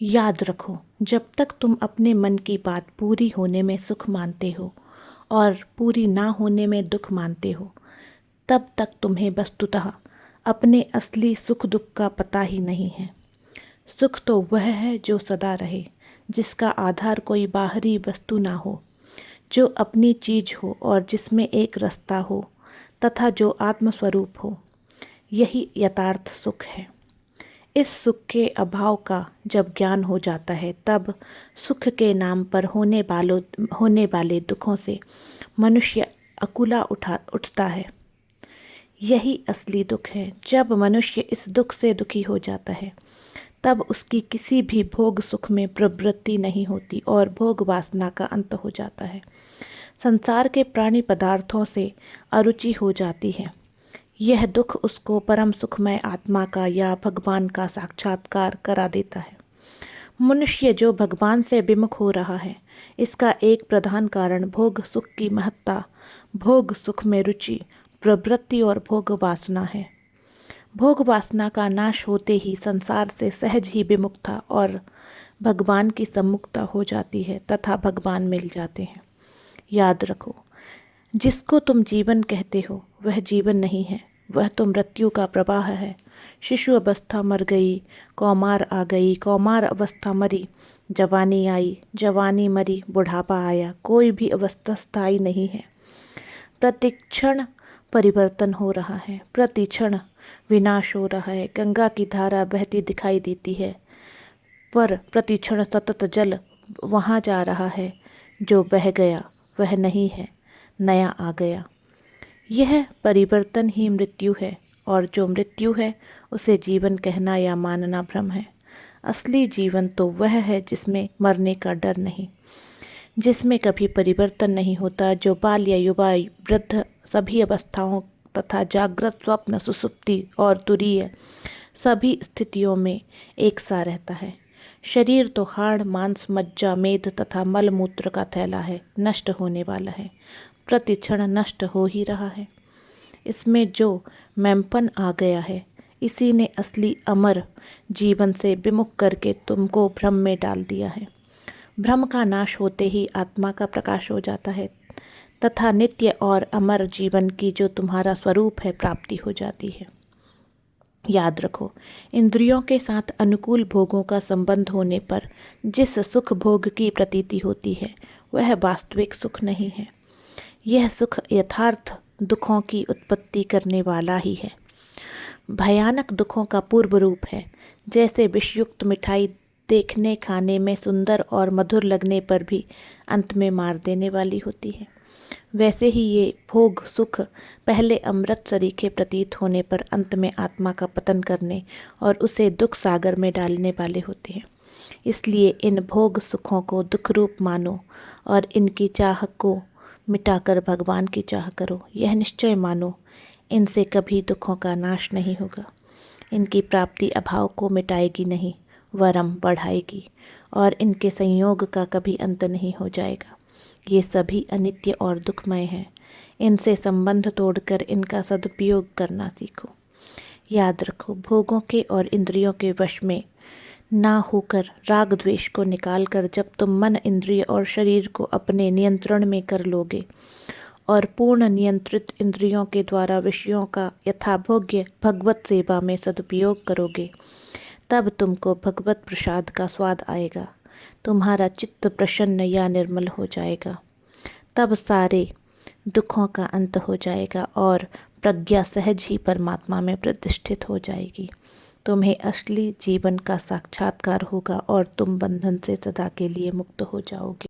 याद रखो, जब तक तुम अपने मन की बात पूरी होने में सुख मानते हो और पूरी ना होने में दुख मानते हो, तब तक तुम्हें वस्तुतः अपने असली सुख दुख का पता ही नहीं है। सुख तो वह है जो सदा रहे, जिसका आधार कोई बाहरी वस्तु ना हो, जो अपनी चीज हो और जिसमें एक रास्ता हो तथा जो आत्मस्वरूप हो। यही यथार्थ सुख है। इस सुख के अभाव का जब ज्ञान हो जाता है, तब सुख के नाम पर होने वाले दुखों से मनुष्य अकुला उठता है। यही असली दुख है। जब मनुष्य इस दुख से दुखी हो जाता है, तब उसकी किसी भी भोग सुख में प्रवृत्ति नहीं होती और भोग वासना का अंत हो जाता है। संसार के प्राणी पदार्थों से अरुचि हो जाती है। यह दुख उसको परम सुखमय आत्मा का या भगवान का साक्षात्कार करा देता है। मनुष्य जो भगवान से विमुख हो रहा है, इसका एक प्रधान कारण भोग सुख की महत्ता, भोग सुख में रुचि, प्रवृत्ति और भोग वासना है। भोग वासना का नाश होते ही संसार से सहज ही विमुखता और भगवान की सम्मुखता हो जाती है तथा भगवान मिल जाते हैं। याद रखो, जिसको तुम जीवन कहते हो वह जीवन नहीं है, वह तो मृत्यु का प्रवाह है। शिशु अवस्था मर गई, कौमार आ गई, कौमार अवस्था मरी, जवानी आई, जवानी मरी, बुढ़ापा आया। कोई भी अवस्था स्थायी नहीं है। प्रतिक्षण परिवर्तन हो रहा है, प्रतिक्षण विनाश हो रहा है। गंगा की धारा बहती दिखाई देती है, पर प्रतिक्षण सतत जल वहाँ जा रहा है। जो बह गया वह नहीं है, नया आ गया। यह परिवर्तन ही मृत्यु है, और जो मृत्यु है उसे जीवन कहना या मानना भ्रम है। असली जीवन तो वह है जिसमें मरने का डर नहीं, जिसमें कभी परिवर्तन नहीं होता, जो बाल या युवा वृद्ध सभी अवस्थाओं तथा जागृत स्वप्न सुसुप्ति और तुरीय सभी स्थितियों में एक सा रहता है। शरीर तो हाड़ मांस मज्जा मेद तथा मल मूत्र का थैला है, नष्ट होने वाला है, प्रतिक्षण नष्ट हो ही रहा है। इसमें जो मैंपन आ गया है, इसी ने असली अमर जीवन से विमुख करके तुमको भ्रम में डाल दिया है। भ्रम का नाश होते ही आत्मा का प्रकाश हो जाता है तथा नित्य और अमर जीवन की जो तुम्हारा स्वरूप है प्राप्ति हो जाती है। याद रखो, इंद्रियों के साथ अनुकूल भोगों का संबंध होने पर जिस सुख भोग की प्रतीति होती है, वह वास्तविक सुख नहीं है। यह सुख यथार्थ दुखों की उत्पत्ति करने वाला ही है, भयानक दुखों का पूर्व रूप है। जैसे विषयुक्त मिठाई देखने खाने में सुंदर और मधुर लगने पर भी अंत में मार देने वाली होती है, वैसे ही ये भोग सुख पहले अमृत सरीखे प्रतीत होने पर अंत में आत्मा का पतन करने और उसे दुख सागर में डालने वाले होते हैं। इसलिए इन भोग सुखों को दुख रूप मानो और इनकी चाह को मिटाकर भगवान की चाह करो। यह निश्चय मानो, इनसे कभी दुखों का नाश नहीं होगा। इनकी प्राप्ति अभाव को मिटाएगी नहीं, वरम बढ़ाएगी, और इनके संयोग का कभी अंत नहीं हो जाएगा। ये सभी अनित्य और दुखमय हैं। इनसे संबंध तोड़कर इनका सदुपयोग करना सीखो। याद रखो, भोगों के और इंद्रियों के वश में ना होकर राग द्वेष को निकालकर जब तुम मन, इंद्रिय और शरीर को अपने नियंत्रण में कर लोगे और पूर्ण नियंत्रित इंद्रियों के द्वारा विषयों का यथाभोग्य भगवत सेवा में सदुपयोग करोगे, तब तुमको भगवत प्रसाद का स्वाद आएगा। तुम्हारा चित्त प्रसन्न या निर्मल हो जाएगा। तब सारे दुखों का अंत हो जाएगा और प्रज्ञा सहज ही परमात्मा में प्रतिष्ठित हो जाएगी। तुम्हें असली जीवन का साक्षात्कार होगा और तुम बंधन से सदा के लिए मुक्त हो जाओगे।